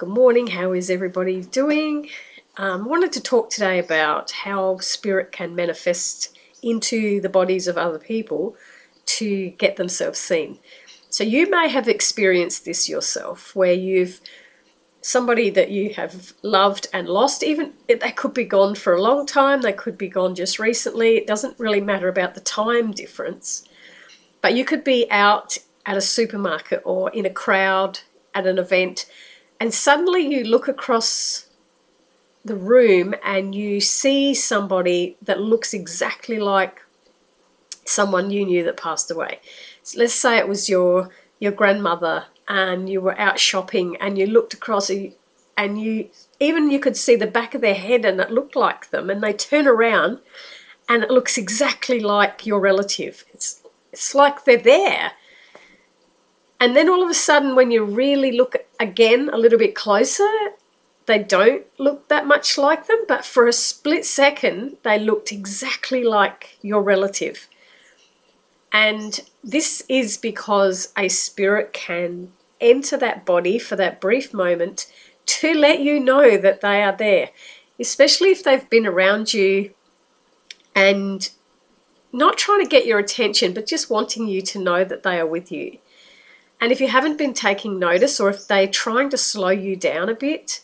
Good morning. How is everybody doing? I wanted to talk today about how spirit can manifest into the bodies of other people to get themselves seen. So you may have experienced this yourself, where you've somebody that you have loved and lost, even they could be gone for a long time, they could be gone just recently. It doesn't really matter about the time difference, but you could be out at a supermarket or in a crowd at an event, and suddenly you look across the room and you see somebody that looks exactly like someone you knew that passed away. So let's say it was your grandmother, and you were out shopping and you looked across and you could see the back of their head and it looked like them, and they turn around and it looks exactly like your relative. It's like they're there. And then all of a sudden, when you really look again a little bit closer, they don't look that much like them, but for a split second, they looked exactly like your relative. And this is because a spirit can enter that body for that brief moment to let you know that they are there, especially if they've been around you and not trying to get your attention, but just wanting you to know that they are with you. And if you haven't been taking notice, or if they're trying to slow you down a bit,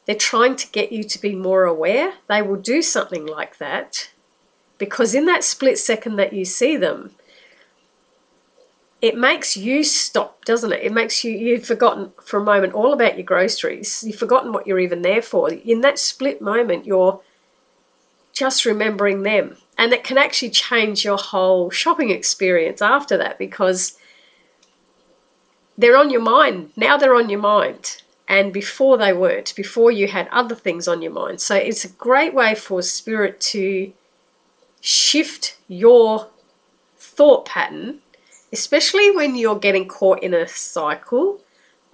they're trying to get you to be more aware, they will do something like that, because in that split second that you see them, it makes you stop, doesn't it? It makes you've forgotten for a moment all about your groceries. You've forgotten what you're even there for. In that split moment, you're just remembering them. And it can actually change your whole shopping experience after that, because they're on your mind. Now they're on your mind. And before they weren't. Before you had other things on your mind. So it's a great way for spirit to shift your thought pattern, especially when you're getting caught in a cycle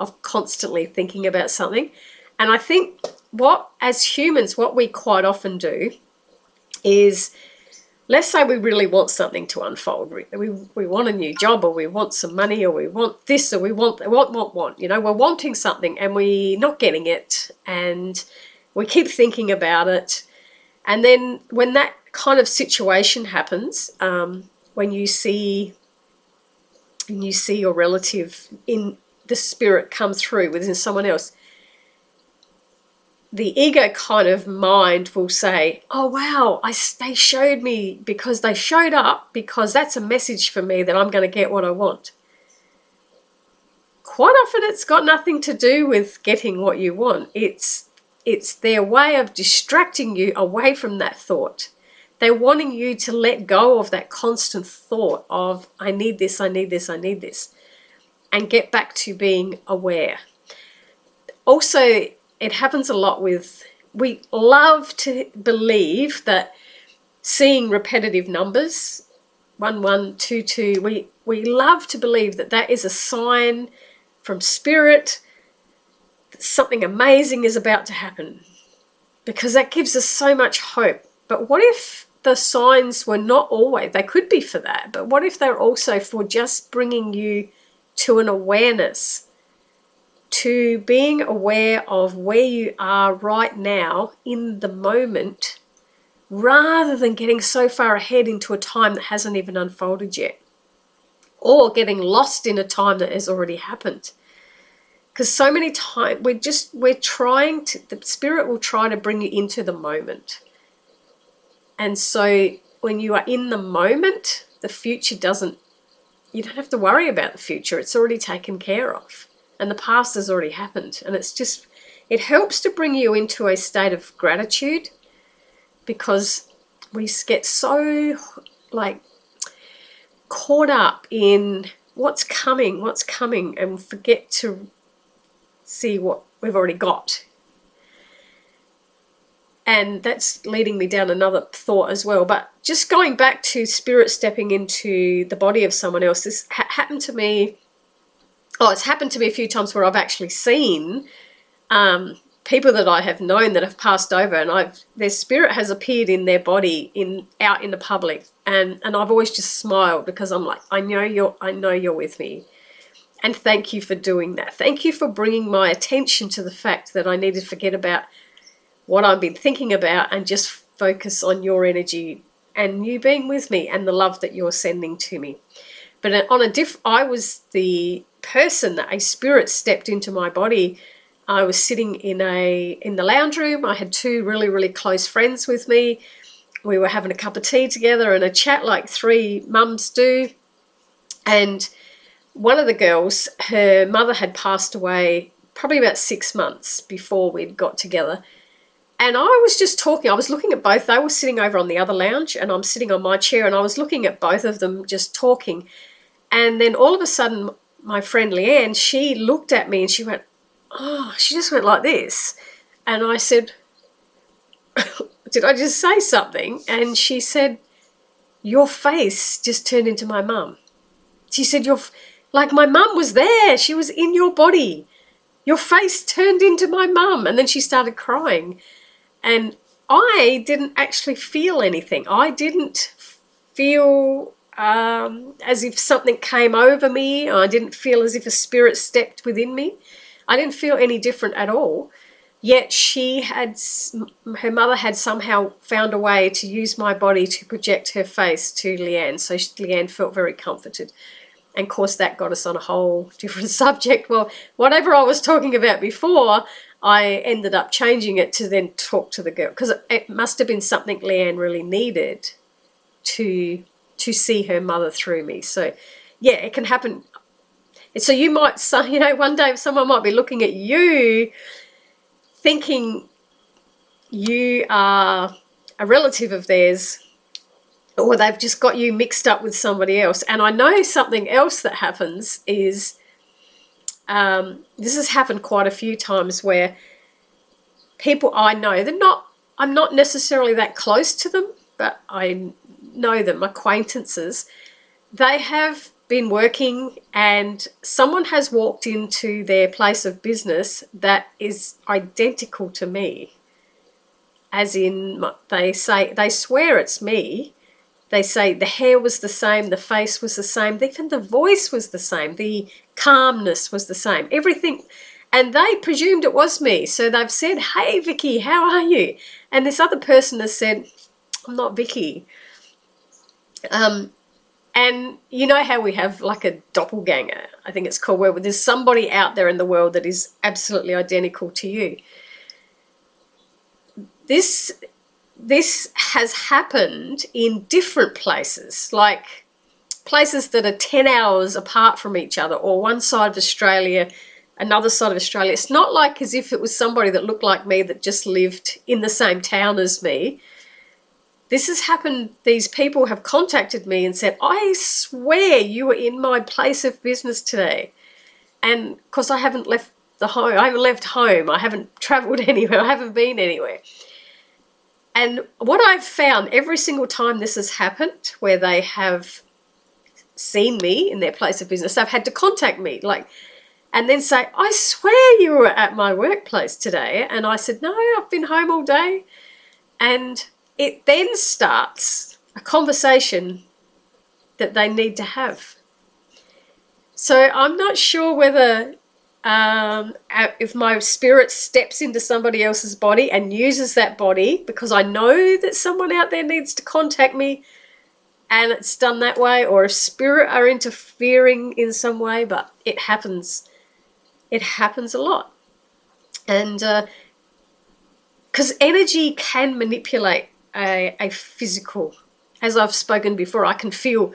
of constantly thinking about something. And I think as humans, what we quite often do is, let's say we really want something to unfold. We want a new job, or we want some money, or we want this, or we want. You know, we're wanting something and we're not getting it, and we keep thinking about it. And then when that kind of situation happens, when you see your relative in the spirit come through within someone else, the ego kind of mind will say, oh wow, they showed me, because they showed up, because that's a message for me that I'm going to get what I want. Quite often it's got nothing to do with getting what you want. It's their way of distracting you away from that thought. They're wanting you to let go of that constant thought of, I need this, I need this, I need this, and get back to being aware. Also, it happens a lot we love to believe that seeing repetitive numbers, 1122, we love to believe that that is a sign from spirit that something amazing is about to happen, because that gives us so much hope. But what if the signs were not always, they could be for that, but what if they're also for just bringing you to an awareness, to being aware of where you are right now in the moment, rather than getting so far ahead into a time that hasn't even unfolded yet, or getting lost in a time that has already happened. Because so many times the spirit will try to bring you into the moment. And so when you are in the moment, the future you don't have to worry about the future. It's already taken care of. And the past has already happened. And it helps to bring you into a state of gratitude, because we get so caught up in what's coming, and forget to see what we've already got. And that's leading me down another thought as well. But just going back to spirit stepping into the body of someone else, this happened to me. Oh, it's happened to me a few times where I've actually seen people that I have known that have passed over, and their spirit has appeared in their body out in the public, and I've always just smiled, because I'm like, I know you're with me. And thank you for doing that. Thank you for bringing my attention to the fact that I need to forget about what I've been thinking about and just focus on your energy and you being with me and the love that you're sending to me. But I was the person that a spirit stepped into my body. I was sitting in the lounge room. I had two really, really close friends with me. We were having a cup of tea together and a chat like three mums do. And one of the girls, her mother had passed away probably about 6 months before we'd got together. And I was just talking. I was looking at both. They were sitting over on the other lounge and I'm sitting on my chair, and I was looking at both of them just talking. And then all of a sudden, my friend Leanne, she looked at me and she went, oh, she just went like this. And I said, did I just say something? And she said, your face just turned into my mum. She said, like my mum was there. She was in your body. Your face turned into my mum. And then she started crying. And I didn't actually feel anything. I didn't feel as if something came over me. I didn't feel as if a spirit stepped within me. I didn't feel any different at all. Yet her mother had somehow found a way to use my body to project her face to Leanne. So Leanne felt very comforted. And of course that got us on a whole different subject. Well, whatever I was talking about before, I ended up changing it to then talk to the girl, because it must have been something Leanne really needed to see her mother through me. So yeah, it can happen. So you might say, one day someone might be looking at you thinking you are a relative of theirs, or they've just got you mixed up with somebody else. And I know something else that happens is, this has happened quite a few times, where people I know, I'm not necessarily that close to them, but I know them, acquaintances, they have been working and someone has walked into their place of business that is identical to me. As in, they swear it's me. They say the hair was the same, the face was the same, even the voice was the same, the calmness was the same, everything. And they presumed it was me. So they've said, hey, Vicky, how are you? And this other person has said, I'm not Vicky. And you know how we have like a doppelganger, I think it's called, where there's somebody out there in the world that is absolutely identical to you. This has happened in different places, like places that are 10 hours apart from each other, or one side of Australia, another side of Australia. It's not like as if it was somebody that looked like me that just lived in the same town as me. This has happened. These people have contacted me and said, I swear you were in my place of business today. And because I haven't left home, I haven't travelled anywhere, I haven't been anywhere. And what I've found every single time this has happened, where they have seen me in their place of business, they've had to contact me, and then say, I swear you were at my workplace today. And I said, no, I've been home all day. And it then starts a conversation that they need to have. So I'm not sure whether if my spirit steps into somebody else's body and uses that body, because I know that someone out there needs to contact me and it's done that way, or if spirit are interfering in some way, but it happens. It happens a lot. And because energy can manipulate a physical, as I've spoken before, I can feel,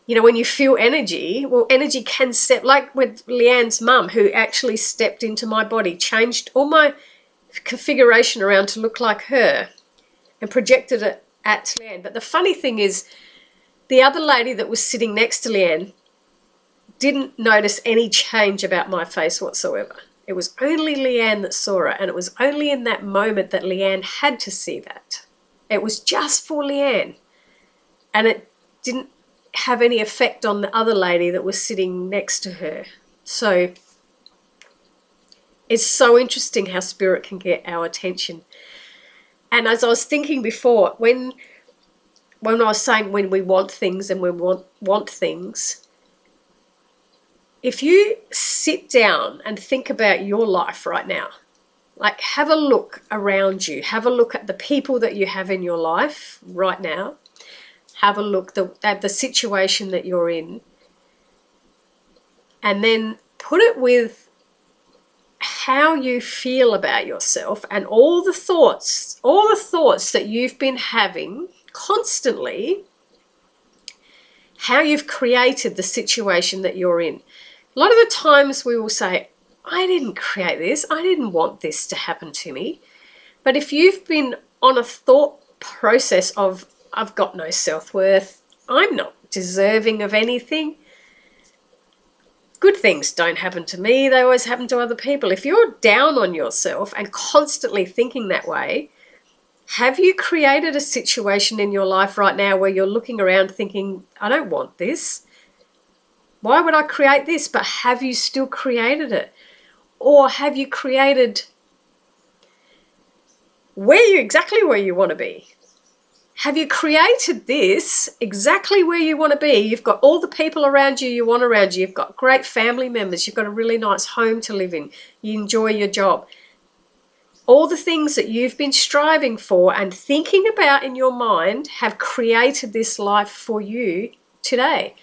when you feel energy, well, energy can step, like with Leanne's mum, who actually stepped into my body, changed all my configuration around to look like her and projected it at Leanne. But the funny thing is, the other lady that was sitting next to Leanne didn't notice any change about my face whatsoever. It was only Leanne that saw it, and it was only in that moment that Leanne had to see that. It was just for Leanne, and it didn't have any effect on the other lady that was sitting next to her. So it's so interesting how spirit can get our attention. And as I was thinking before, when I was saying when we want things and we want things, if you sit down and think about your life right now, like have a look around you, have a look at the people that you have in your life right now, have a look at the situation that you're in, and then put it with how you feel about yourself and all the thoughts that you've been having constantly, how you've created the situation that you're in. A lot of the times we will say, I didn't create this, I didn't want this to happen to me. But if you've been on a thought process of, I've got no self-worth, I'm not deserving of anything, good things don't happen to me, they always happen to other people. If you're down on yourself and constantly thinking that way, have you created a situation in your life right now where you're looking around thinking, I don't want this, why would I create this? But have you still created it? Or have you created exactly where you want to be? Have you created this exactly where you want to be? You've got all the people around you want around you. You've got great family members. You've got a really nice home to live in. You enjoy your job. All the things that you've been striving for and thinking about in your mind have created this life for you today.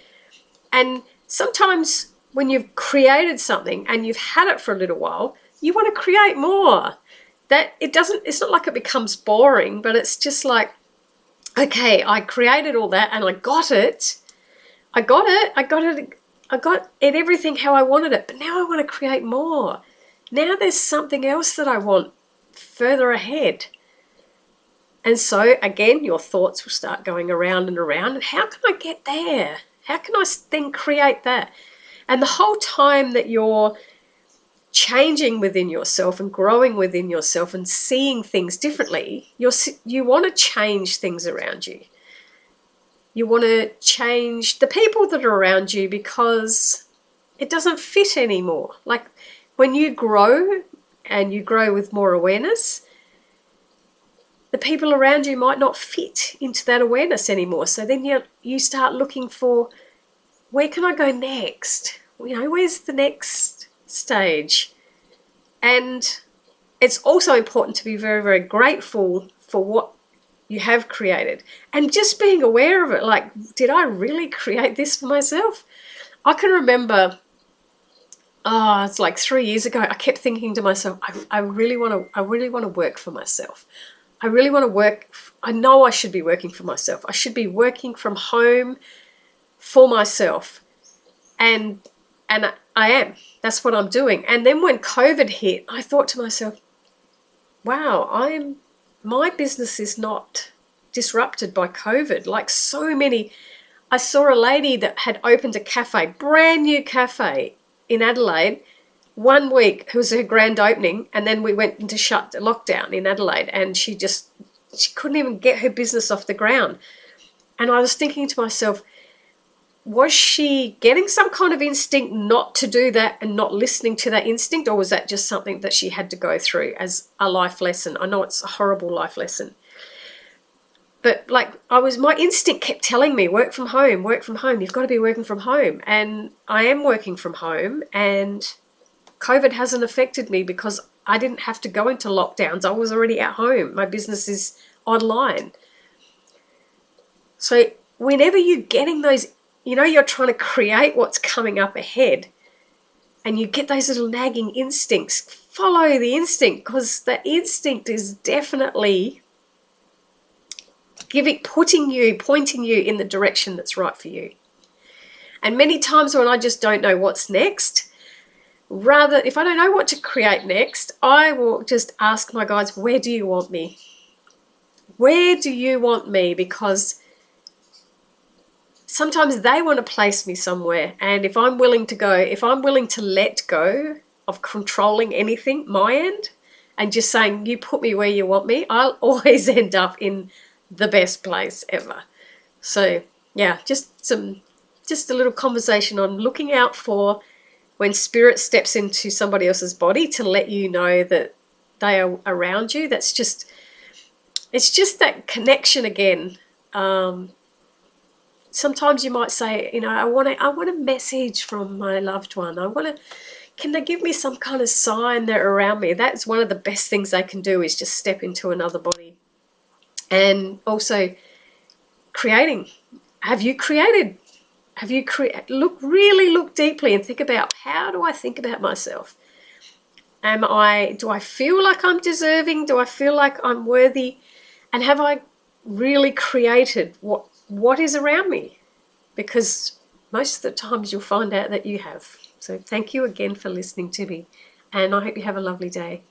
And sometimes when you've created something and you've had it for a little while, you want to create more. It's not like it becomes boring, but it's just like, okay, I created all that and I got it. I got it everything how I wanted it, but now I want to create more. Now there's something else that I want further ahead. And so again, your thoughts will start going around and around. And how can I get there? How can I then create that? And the whole time that you're changing within yourself and growing within yourself and seeing things differently, you want to change things around you. You want to change the people that are around you because it doesn't fit anymore. Like when you grow and you grow with more awareness, the people around you might not fit into that awareness anymore. So then you start looking for, where can I go next? Where's the next stage? And it's also important to be very, very grateful for what you have created. And just being aware of it, like, did I really create this for myself? I can remember, it's like 3 years ago, I kept thinking to myself, I really want to work for myself. I really want to work. I know I should be working for myself. I should be working from home for myself. And I am. That's what I'm doing. And then when COVID hit, I thought to myself, wow, my business is not disrupted by COVID. Like so many, I saw a lady that had opened a cafe, brand new cafe in Adelaide. 1 week, it was her grand opening, and then we went into lockdown in Adelaide, and she couldn't even get her business off the ground. And I was thinking to myself, was she getting some kind of instinct not to do that and not listening to that instinct, or was that just something that she had to go through as a life lesson? I know it's a horrible life lesson. But like my instinct kept telling me, work from home, you've got to be working from home. And I am working from home, and COVID hasn't affected me because I didn't have to go into lockdowns. I was already at home. My business is online. So whenever you're getting those, you're trying to create what's coming up ahead, and you get those little nagging instincts, follow the instinct, because the instinct is definitely pointing you in the direction that's right for you. And many times when I just don't know what's next, if I don't know what to create next, I will just ask my guides, where do you want me? Where do you want me? Because sometimes they want to place me somewhere. And if I'm willing to let go of controlling anything, my end, and just saying, you put me where you want me, I'll always end up in the best place ever. So yeah, just a little conversation on looking out for when spirit steps into somebody else's body to let you know that they are around you. It's just that connection again. sometimes you might say, I want a message from my loved one. Can they give me some kind of sign they're around me? That's one of the best things they can do, is just step into another body. And also creating. Have you created? Look deeply and think about, how do I think about myself? Do I feel like I'm deserving? Do I feel like I'm worthy? And have I really created what is around me? Because most of the times you'll find out that you have. So thank you again for listening to me, and I hope you have a lovely day.